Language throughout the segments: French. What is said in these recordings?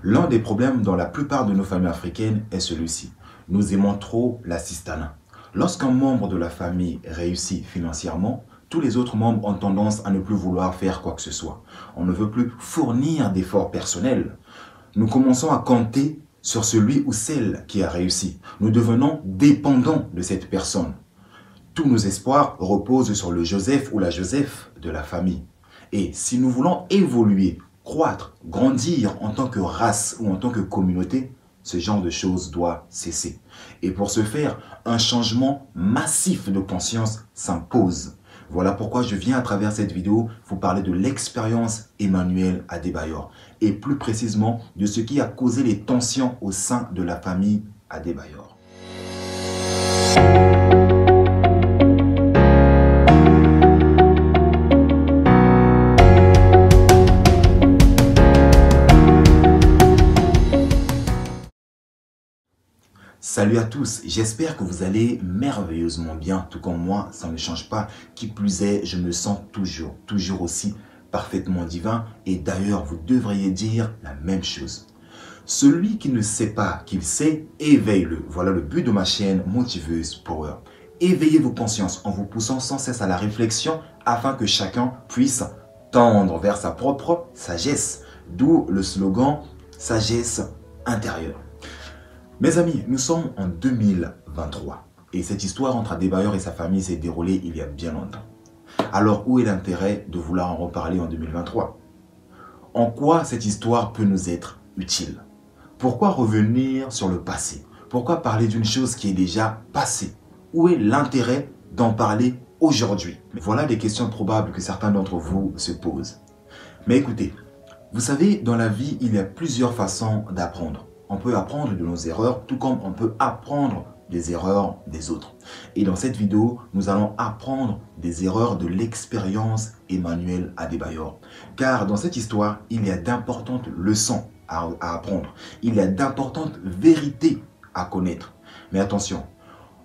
L'un des problèmes dans la plupart de nos familles africaines est celui-ci. Nous aimons trop l'assistanat. Lorsqu'un membre de la famille réussit financièrement, tous les autres membres ont tendance à ne plus vouloir faire quoi que ce soit. On ne veut plus fournir d'efforts personnels. Nous commençons à compter sur celui ou celle qui a réussi. Nous devenons dépendants de cette personne. Tous nos espoirs reposent sur le Joseph ou la Joseph de la famille. Et si nous voulons évoluer, croître, grandir en tant que race ou en tant que communauté, ce genre de choses doit cesser. Et pour ce faire, un changement massif de conscience s'impose. Voilà pourquoi je viens à travers cette vidéo vous parler de l'expérience Emmanuel Adebayor et plus précisément de ce qui a causé les tensions au sein de la famille Adebayor. Salut à tous, j'espère que vous allez merveilleusement bien, tout comme moi, ça ne change pas. Qui plus est, je me sens toujours aussi parfaitement divin et d'ailleurs, vous devriez dire la même chose. Celui qui ne sait pas qu'il sait, éveille-le. Voilà le but de ma chaîne Motiveuse Power. Éveillez vos consciences en vous poussant sans cesse à la réflexion afin que chacun puisse tendre vers sa propre sagesse. D'où le slogan « Sagesse intérieure ». Mes amis, nous sommes en 2023 et cette histoire entre Adebayor et sa famille s'est déroulée il y a bien longtemps. Alors où est l'intérêt de vouloir en reparler en 2023? En quoi cette histoire peut nous être utile? Pourquoi revenir sur le passé? Pourquoi parler d'une chose qui est déjà passée? Où est l'intérêt d'en parler aujourd'hui? Voilà des questions probables que certains d'entre vous se posent. Mais écoutez, vous savez, dans la vie, il y a plusieurs façons d'apprendre. On peut apprendre de nos erreurs, tout comme on peut apprendre des erreurs des autres. Et dans cette vidéo, nous allons apprendre des erreurs de l'expérience Emmanuel Adebayor. Car dans cette histoire, il y a d'importantes leçons à apprendre. Il y a d'importantes vérités à connaître. Mais attention,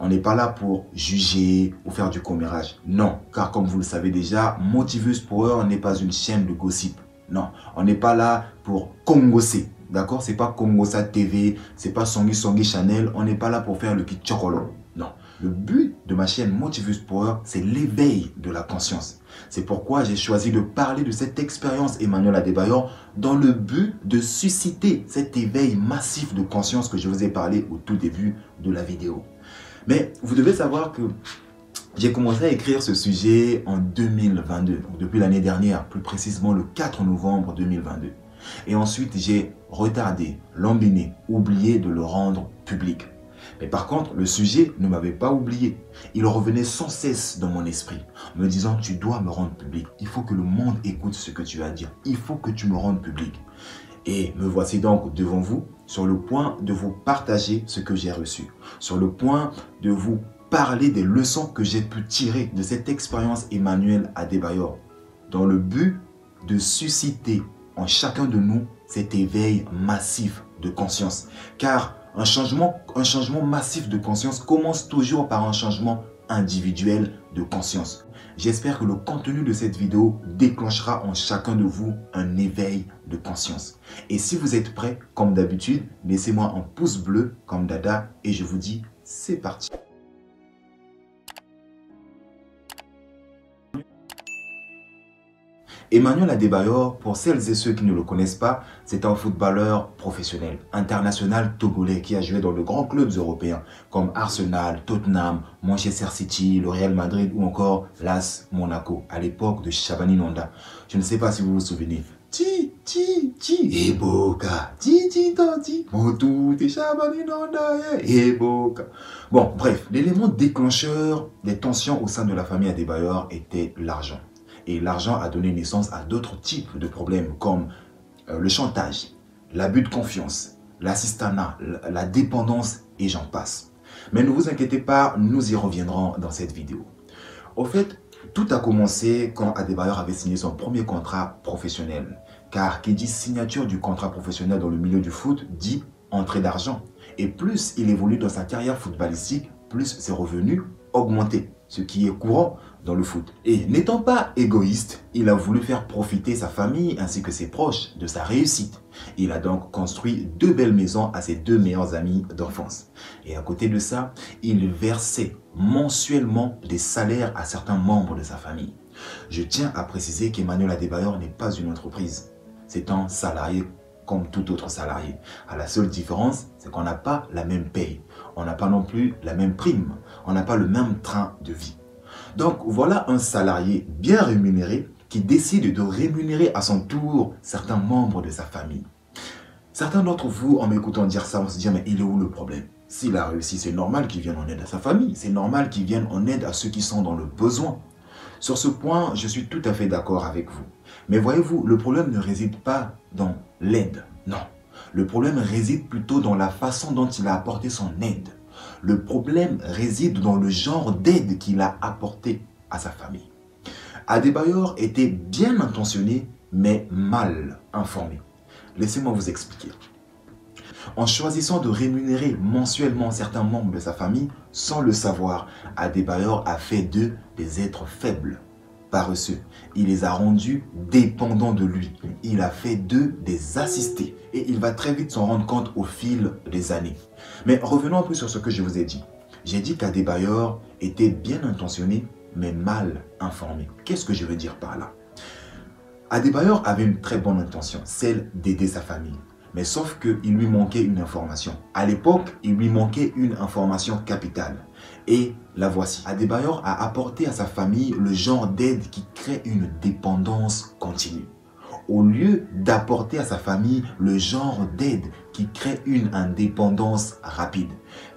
on n'est pas là pour juger ou faire du commérage. Non, car comme vous le savez déjà, Motiveuse Power n'est pas une chaîne de gossip. Non, on n'est pas là pour congosser. D'accord? C'est pas Congosa TV, c'est pas Songi Channel, on n'est pas là pour faire le kit chocolo. Non. Le but de ma chaîne Motiveuse Power, c'est l'éveil de la conscience. C'est pourquoi j'ai choisi de parler de cette expérience Emmanuel Adebayor dans le but de susciter cet éveil massif de conscience que je vous ai parlé au tout début de la vidéo. Mais vous devez savoir que j'ai commencé à écrire ce sujet en 2022, depuis l'année dernière, plus précisément le 4 novembre 2022. Et ensuite, j'ai retardé, lambiné, oublié de le rendre public. Mais par contre, le sujet ne m'avait pas oublié. Il revenait sans cesse dans mon esprit, me disant « Tu dois me rendre public. Il faut que le monde écoute ce que tu as à dire. Il faut que tu me rendes public. » Et me voici donc devant vous, sur le point de vous partager ce que j'ai reçu. Sur le point de vous parler des leçons que j'ai pu tirer de cette expérience Emmanuel Adebayor, dans le but de susciter en chacun de nous cet éveil massif de conscience. Car un changement massif de conscience commence toujours par un changement individuel de conscience. J'espère que le contenu de cette vidéo déclenchera en chacun de vous un éveil de conscience. Et si vous êtes prêts, comme d'habitude, laissez-moi un pouce bleu comme Dada et je vous dis c'est parti. Emmanuel Adebayor, pour celles et ceux qui ne le connaissent pas, c'est un footballeur professionnel, international togolais qui a joué dans de grands clubs européens comme Arsenal, Tottenham, Manchester City, le Real Madrid ou encore l'AS Monaco à l'époque de Shabani Nonda. Je ne sais pas si vous vous souvenez. Eboka, Eboka. Bon, bref, l'élément déclencheur des tensions au sein de la famille Adebayor était l'argent. Et l'argent a donné naissance à d'autres types de problèmes comme le chantage, l'abus de confiance, l'assistanat, la dépendance et j'en passe. Mais ne vous inquiétez pas, nous y reviendrons dans cette vidéo. Au fait, tout a commencé quand Adebayor avait signé son premier contrat professionnel. Car qui dit signature du contrat professionnel dans le milieu du foot dit entrée d'argent. Et plus il évolue dans sa carrière footballistique, plus ses revenus augmentaient. ce qui est courant dans le foot. Et n'étant pas égoïste, il a voulu faire profiter sa famille ainsi que ses proches de sa réussite. Il a donc construit 2 belles maisons à ses 2 meilleurs amis d'enfance. Et à côté de ça, il versait mensuellement des salaires à certains membres de sa famille. Je tiens à préciser qu'Emmanuel Adebayor n'est pas une entreprise. C'est un salarié comme tout autre salarié. La seule différence, c'est qu'on n'a pas la même paye. On n'a pas non plus la même prime. On n'a pas le même train de vie. Donc voilà un salarié bien rémunéré qui décide de rémunérer à son tour certains membres de sa famille. Certains d'entre vous, en m'écoutant dire ça, vont se dire, mais il est où le problème? S'il a réussi, c'est normal qu'il vienne en aide à sa famille. C'est normal qu'il vienne en aide à ceux qui sont dans le besoin. Sur ce point, je suis tout à fait d'accord avec vous. Mais voyez-vous, le problème ne réside pas dans l'aide. Non. Le problème réside plutôt dans la façon dont il a apporté son aide. Le problème réside dans le genre d'aide qu'il a apporté à sa famille. Adebayor était bien intentionné, mais mal informé. Laissez-moi vous expliquer. En choisissant de rémunérer mensuellement certains membres de sa famille, sans le savoir, Adebayor a fait d'eux des êtres faibles, paresseux. Il les a rendus dépendants de lui. Il a fait d'eux des assistés. Et il va très vite s'en rendre compte au fil des années. Mais revenons un peu sur ce que je vous ai dit. J'ai dit qu'Adebayor était bien intentionné, mais mal informé. Qu'est-ce que je veux dire par là? Adebayor avait une très bonne intention, celle d'aider sa famille. Mais sauf qu'il lui manquait une information. À l'époque, il lui manquait une information capitale. Et la voici. Adebayor a apporté à sa famille le genre d'aide qui crée une dépendance continue. Au lieu d'apporter à sa famille le genre d'aide qui crée une indépendance rapide.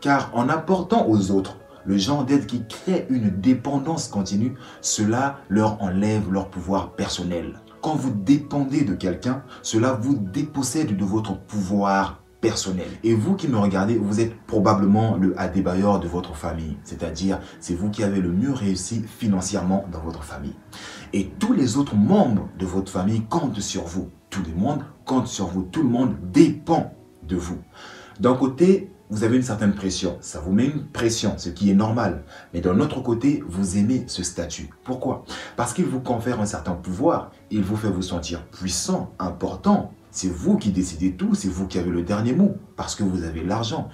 Car en apportant aux autres le genre d'aide qui crée une dépendance continue, cela leur enlève leur pouvoir personnel. Quand vous dépendez de quelqu'un, cela vous dépossède de votre pouvoir personnel. Et vous qui me regardez, vous êtes probablement le Adebayor de votre famille. C'est-à-dire, c'est vous qui avez le mieux réussi financièrement dans votre famille. Et tous les autres membres de votre famille comptent sur vous. Tout le monde compte sur vous. Tout le monde dépend de vous. D'un côté, vous avez une certaine pression. Ça vous met une pression, ce qui est normal. Mais d'un autre côté, vous aimez ce statut. Pourquoi? Parce qu'il vous confère un certain pouvoir. Il vous fait vous sentir puissant, important. C'est vous qui décidez tout. C'est vous qui avez le dernier mot. Parce que vous avez l'argent.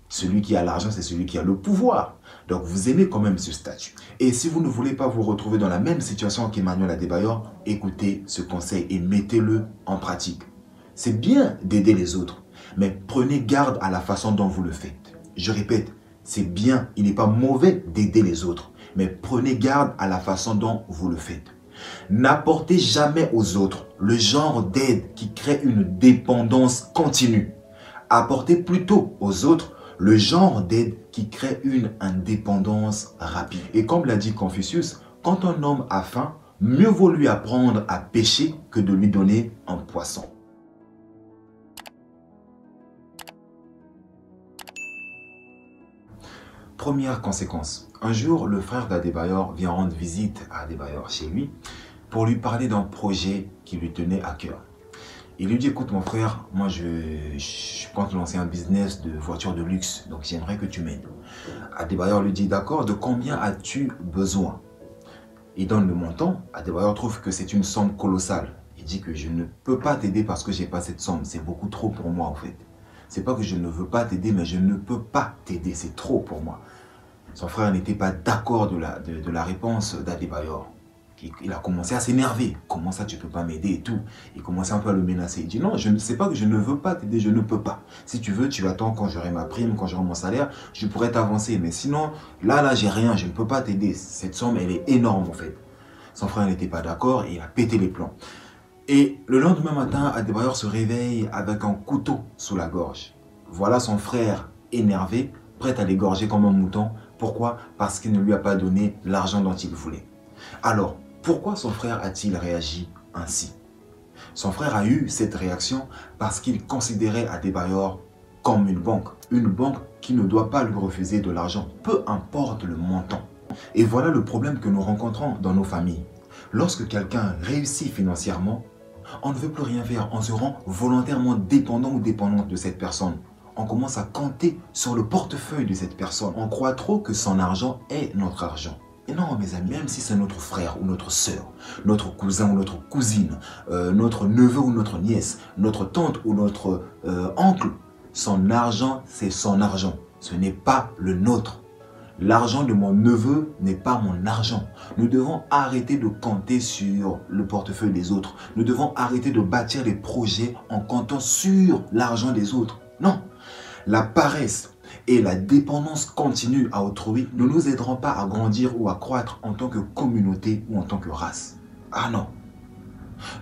Celui qui a l'argent, c'est celui qui a le pouvoir. Donc, vous aimez quand même ce statut. Et si vous ne voulez pas vous retrouver dans la même situation qu'Emmanuel Adebayor, écoutez ce conseil et mettez-le en pratique. C'est bien d'aider les autres. Mais prenez garde à la façon dont vous le faites. Je répète, c'est bien, il n'est pas mauvais d'aider les autres. Mais prenez garde à la façon dont vous le faites. N'apportez jamais aux autres le genre d'aide qui crée une dépendance continue. Apportez plutôt aux autres le genre d'aide qui crée une indépendance rapide. Et comme l'a dit Confucius, quand un homme a faim, mieux vaut lui apprendre à pêcher que de lui donner un poisson. Première conséquence. Un jour, le frère d'Adebayor vient rendre visite à Adebayor chez lui pour lui parler d'un projet qui lui tenait à cœur. Il lui dit, écoute mon frère, moi je compte lancer un business de voitures de luxe, donc j'aimerais que tu m'aides. Adebayor lui dit, d'accord, de combien as-tu besoin? Il donne le montant. Adebayor trouve que c'est une somme colossale. Il dit que je ne peux pas t'aider parce que je n'ai pas cette somme, c'est beaucoup trop pour moi en fait. C'est pas que je ne veux pas t'aider, mais je ne peux pas t'aider, c'est trop pour moi. Son frère n'était pas d'accord de la réponse d'Adebayor. Il a commencé à s'énerver. Comment ça, tu ne peux pas m'aider et tout. Il commençait un peu à le menacer. Il dit non, je ne sais pas que je ne veux pas t'aider, je ne peux pas. Si tu veux, tu attends quand j'aurai ma prime, quand j'aurai mon salaire, je pourrais t'avancer. Mais sinon, là, j'ai rien, je ne peux pas t'aider. Cette somme, elle est énorme en fait. Son frère n'était pas d'accord et il a pété les plombs. Et le lendemain matin, Adebayor se réveille avec un couteau sous la gorge. Voilà son frère énervé, prêt à l'égorger comme un mouton. Pourquoi? Parce qu'il ne lui a pas donné l'argent dont il voulait. Alors, pourquoi son frère a-t-il réagi ainsi? Son frère a eu cette réaction parce qu'il considérait Adebayor comme une banque qui ne doit pas lui refuser de l'argent, peu importe le montant. Et voilà le problème que nous rencontrons dans nos familles. Lorsque quelqu'un réussit financièrement, on ne veut plus rien faire, on se rend volontairement dépendant ou dépendante de cette personne. On commence à compter sur le portefeuille de cette personne. On croit trop que son argent est notre argent. Et non, mes amis, même si c'est notre frère ou notre soeur, notre cousin ou notre cousine, notre neveu ou notre nièce, notre tante ou notre oncle, son argent, c'est son argent. Ce n'est pas le nôtre. L'argent de mon neveu n'est pas mon argent. Nous devons arrêter de compter sur le portefeuille des autres. Nous devons arrêter de bâtir des projets en comptant sur l'argent des autres. Non, la paresse et la dépendance continue à autrui ne nous aideront pas à grandir ou à croître en tant que communauté ou en tant que race. Ah non,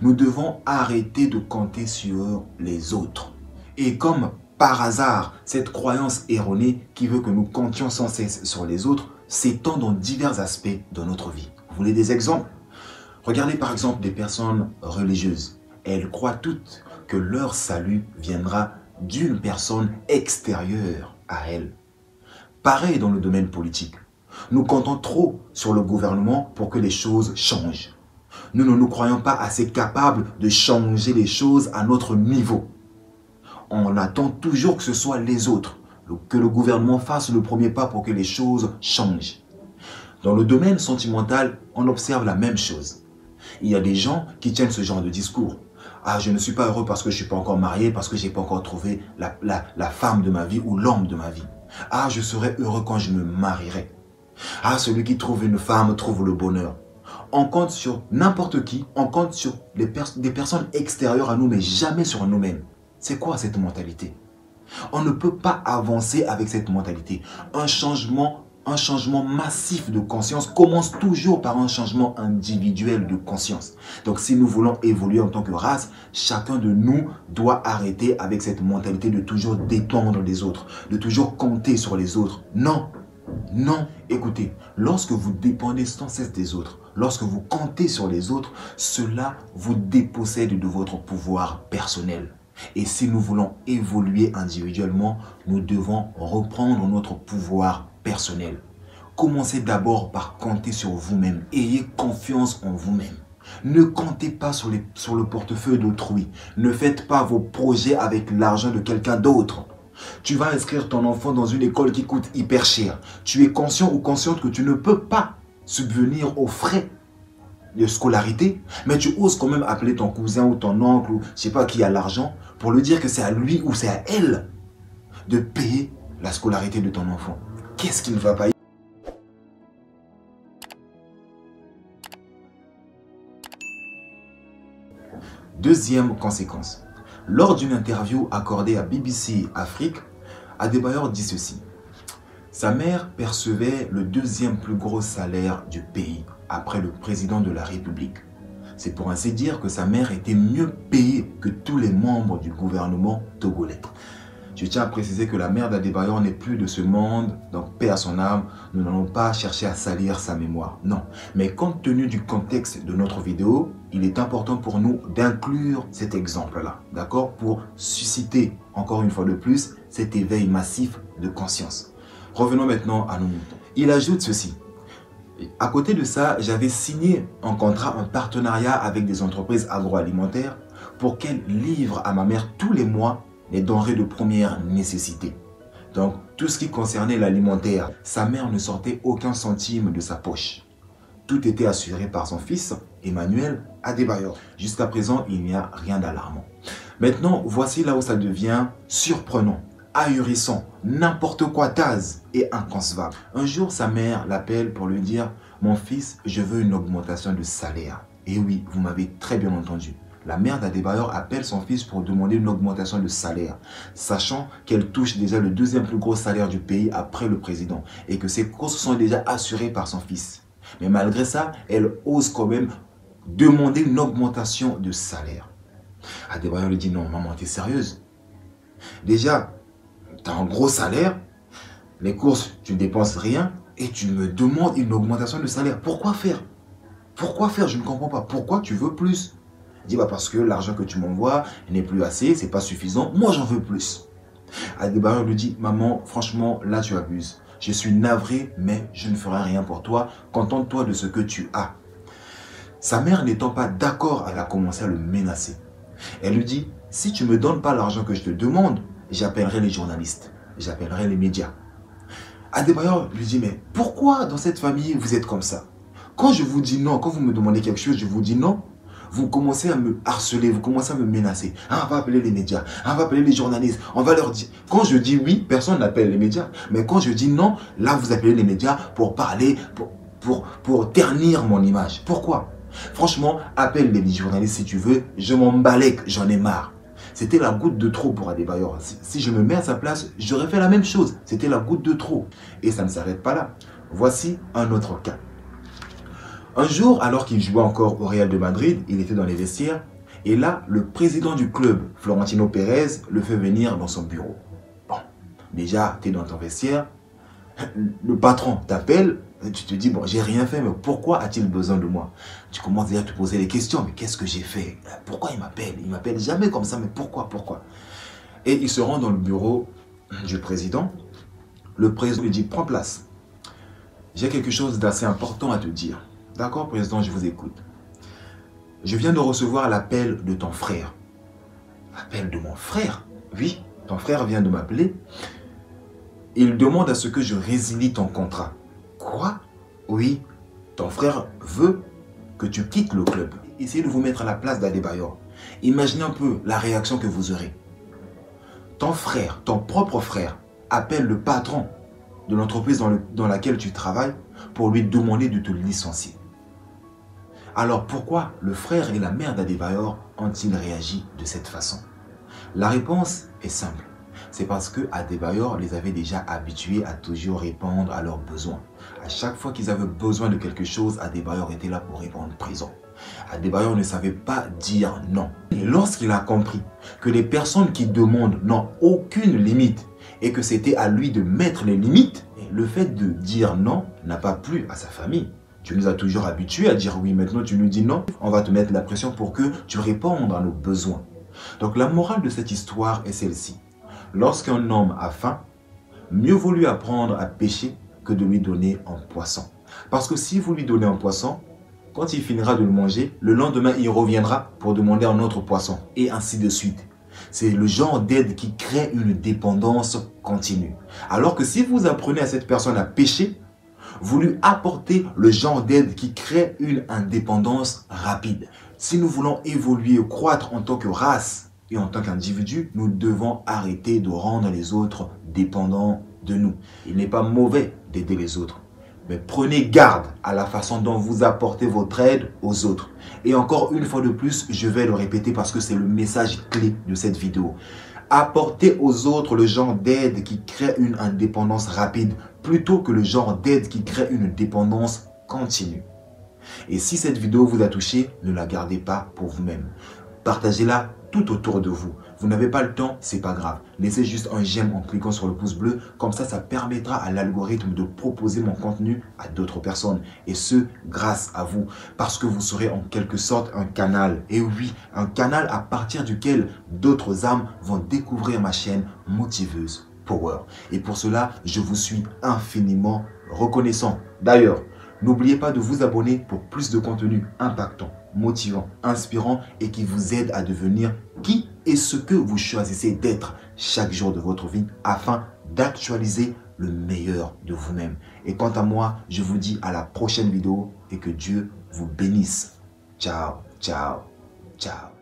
nous devons arrêter de compter sur les autres. Et comme par hasard, cette croyance erronée qui veut que nous comptions sans cesse sur les autres s'étend dans divers aspects de notre vie. Vous voulez des exemples? Regardez par exemple des personnes religieuses. Elles croient toutes que leur salut viendra d'une personne extérieure à elles. Pareil dans le domaine politique. Nous comptons trop sur le gouvernement pour que les choses changent. Nous ne nous croyons pas assez capables de changer les choses à notre niveau. On attend toujours que ce soit les autres, que le gouvernement fasse le premier pas pour que les choses changent. Dans le domaine sentimental, on observe la même chose. Il y a des gens qui tiennent ce genre de discours. Ah, je ne suis pas heureux parce que je ne suis pas encore marié, parce que je n'ai pas encore trouvé la femme de ma vie ou l'homme de ma vie. Ah, je serai heureux quand je me marierai. Ah, celui qui trouve une femme trouve le bonheur. On compte sur n'importe qui, on compte sur des personnes extérieures à nous, mais jamais sur nous-mêmes. C'est quoi cette mentalité? On ne peut pas avancer avec cette mentalité. Un changement massif de conscience commence toujours par un changement individuel de conscience. Donc si nous voulons évoluer en tant que race, chacun de nous doit arrêter avec cette mentalité de toujours dépendre des autres, de toujours compter sur les autres. Non, non, écoutez, lorsque vous dépendez sans cesse des autres, lorsque vous comptez sur les autres, cela vous dépossède de votre pouvoir personnel. Et si nous voulons évoluer individuellement, nous devons reprendre notre pouvoir personnel. Commencez d'abord par compter sur vous-même. Ayez confiance en vous-même. Ne comptez pas sur le portefeuille d'autrui. Ne faites pas vos projets avec l'argent de quelqu'un d'autre. Tu vas inscrire ton enfant dans une école qui coûte hyper cher. Tu es conscient ou consciente que tu ne peux pas subvenir aux frais de scolarité, mais tu oses quand même appeler ton cousin ou ton oncle ou je sais pas qui a l'argent pour lui dire que c'est à lui ou c'est à elle de payer la scolarité de ton enfant. Qu'est-ce qui ne va pas? Deuxième conséquence. Lors d'une interview accordée à BBC Afrique, Adebayor dit ceci. Sa mère percevait le deuxième plus gros salaire du pays après le président de la République. C'est pour ainsi dire que sa mère était mieux payée que tous les membres du gouvernement togolais. Je tiens à préciser que la mère d'Adebayor n'est plus de ce monde, donc paix à son âme, nous n'allons pas chercher à salir sa mémoire, non. Mais compte tenu du contexte de notre vidéo, il est important pour nous d'inclure cet exemple-là, d'accord? Pour susciter, encore une fois de plus, cet éveil massif de conscience. Revenons maintenant à nos moutons. Il ajoute ceci. À côté de ça, j'avais signé un contrat, un partenariat avec des entreprises agroalimentaires pour qu'elles livrent à ma mère tous les mois les denrées de première nécessité. Donc, tout ce qui concernait l'alimentaire, sa mère ne sortait aucun centime de sa poche. Tout était assuré par son fils, Emmanuel Adebayor. Jusqu'à présent, il n'y a rien d'alarmant. Maintenant, voici là où ça devient surprenant, ahurissant, n'importe quoi tase et inconcevable. Un jour, sa mère l'appelle pour lui dire « Mon fils, je veux une augmentation de salaire. » Et oui, vous m'avez très bien entendu. La mère d'Adebayor appelle son fils pour demander une augmentation de salaire, sachant qu'elle touche déjà le deuxième plus gros salaire du pays après le président et que ses courses sont déjà assurées par son fils. Mais malgré ça, elle ose quand même demander une augmentation de salaire. Adebayor lui dit « Non, maman, t'es sérieuse? Déjà, tu as un gros salaire, les courses, tu ne dépenses rien et tu me demandes une augmentation de salaire. Pourquoi faire? Pourquoi faire? Je ne comprends pas. Pourquoi tu veux plus? » Il dit bah parce que l'argent que tu m'envoies n'est plus assez, c'est pas suffisant, moi j'en veux plus. Adebayor lui dit maman, franchement là tu abuses. Je suis navré mais je ne ferai rien pour toi, contente-toi de ce que tu as. Sa mère n'étant pas d'accord, elle a commencé à le menacer. Elle lui dit si tu ne me donnes pas l'argent que je te demande, j'appellerai les journalistes, j'appellerai les médias. Adebayor lui dit, mais pourquoi dans cette famille vous êtes comme ça? Quand je vous dis non, quand vous me demandez quelque chose, je vous dis non, vous commencez à me harceler, vous commencez à me menacer. Ah, on va appeler les médias, ah, on va appeler les journalistes, on va leur dire. Quand je dis oui, personne n'appelle les médias. Mais quand je dis non, là vous appelez les médias pour parler, pour ternir mon image. Pourquoi? Franchement, appelle les journalistes si tu veux, je m'en balèque, j'en ai marre. C'était la goutte de trop pour Adebayor. Si je me mets à sa place, j'aurais fait la même chose. C'était la goutte de trop. Et ça ne s'arrête pas là. Voici un autre cas. Un jour, alors qu'il jouait encore au Real de Madrid, il était dans les vestiaires. Et là, le président du club, Florentino Pérez, le fait venir dans son bureau. Bon, déjà, tu es dans ton vestiaire. Le patron t'appelle. Tu te dis, bon, j'ai rien fait, mais pourquoi a-t-il besoin de moi? Tu commences déjà à te poser des questions. Mais qu'est-ce que j'ai fait? Pourquoi il m'appelle? Il m'appelle jamais comme ça, mais pourquoi? Et il se rend dans le bureau du président. Le président lui dit, prends place. J'ai quelque chose d'assez important à te dire. D'accord, président, je vous écoute. Je viens de recevoir l'appel de ton frère. L'appel de mon frère? Oui, ton frère vient de m'appeler. Il demande à ce que je résilie ton contrat. Quoi? Oui, ton frère veut que tu quittes le club. Essayez de vous mettre à la place d'Adebayor. Imaginez un peu la réaction que vous aurez. Ton frère, ton propre frère, appelle le patron de l'entreprise dans laquelle tu travailles pour lui demander de te licencier. Alors pourquoi le frère et la mère d'Adebayor ont-ils réagi de cette façon? La réponse est simple. C'est parce que Adebayor les avait déjà habitués à toujours répondre à leurs besoins. À chaque fois qu'ils avaient besoin de quelque chose, Adebayor était là pour répondre présent. Adebayor ne savait pas dire non. Et lorsqu'il a compris que les personnes qui demandent n'ont aucune limite et que c'était à lui de mettre les limites, le fait de dire non n'a pas plu à sa famille. Tu nous as toujours habitués à dire oui, maintenant tu nous dis non, on va te mettre la pression pour que tu répondes à nos besoins. Donc la morale de cette histoire est celle-ci. Lorsqu'un homme a faim, mieux vaut lui apprendre à pêcher que de lui donner un poisson. Parce que si vous lui donnez un poisson, quand il finira de le manger, le lendemain il reviendra pour demander un autre poisson. Et ainsi de suite. C'est le genre d'aide qui crée une dépendance continue. Alors que si vous apprenez à cette personne à pêcher, vous lui apportez le genre d'aide qui crée une indépendance rapide. Si nous voulons évoluer, croître en tant que race, et en tant qu'individu, nous devons arrêter de rendre les autres dépendants de nous. Il n'est pas mauvais d'aider les autres. Mais prenez garde à la façon dont vous apportez votre aide aux autres. Et encore une fois de plus, je vais le répéter parce que c'est le message clé de cette vidéo. Apportez aux autres le genre d'aide qui crée une indépendance rapide plutôt que le genre d'aide qui crée une dépendance continue. Et si cette vidéo vous a touché, ne la gardez pas pour vous-même. Partagez-la tout autour de vous. Vous n'avez pas le temps, c'est pas grave. Laissez juste un j'aime en cliquant sur le pouce bleu. Comme ça permettra à l'algorithme de proposer mon contenu à d'autres personnes. Et ce, grâce à vous. Parce que vous serez en quelque sorte un canal. Et oui, un canal à partir duquel d'autres âmes vont découvrir ma chaîne Motiveuse Power. Et pour cela, je vous suis infiniment reconnaissant. D'ailleurs, n'oubliez pas de vous abonner pour plus de contenu impactant, motivant, inspirant et qui vous aide à devenir qui et ce que vous choisissez d'être chaque jour de votre vie afin d'actualiser le meilleur de vous-même. Et quant à moi, je vous dis à la prochaine vidéo et que Dieu vous bénisse. Ciao, ciao, ciao.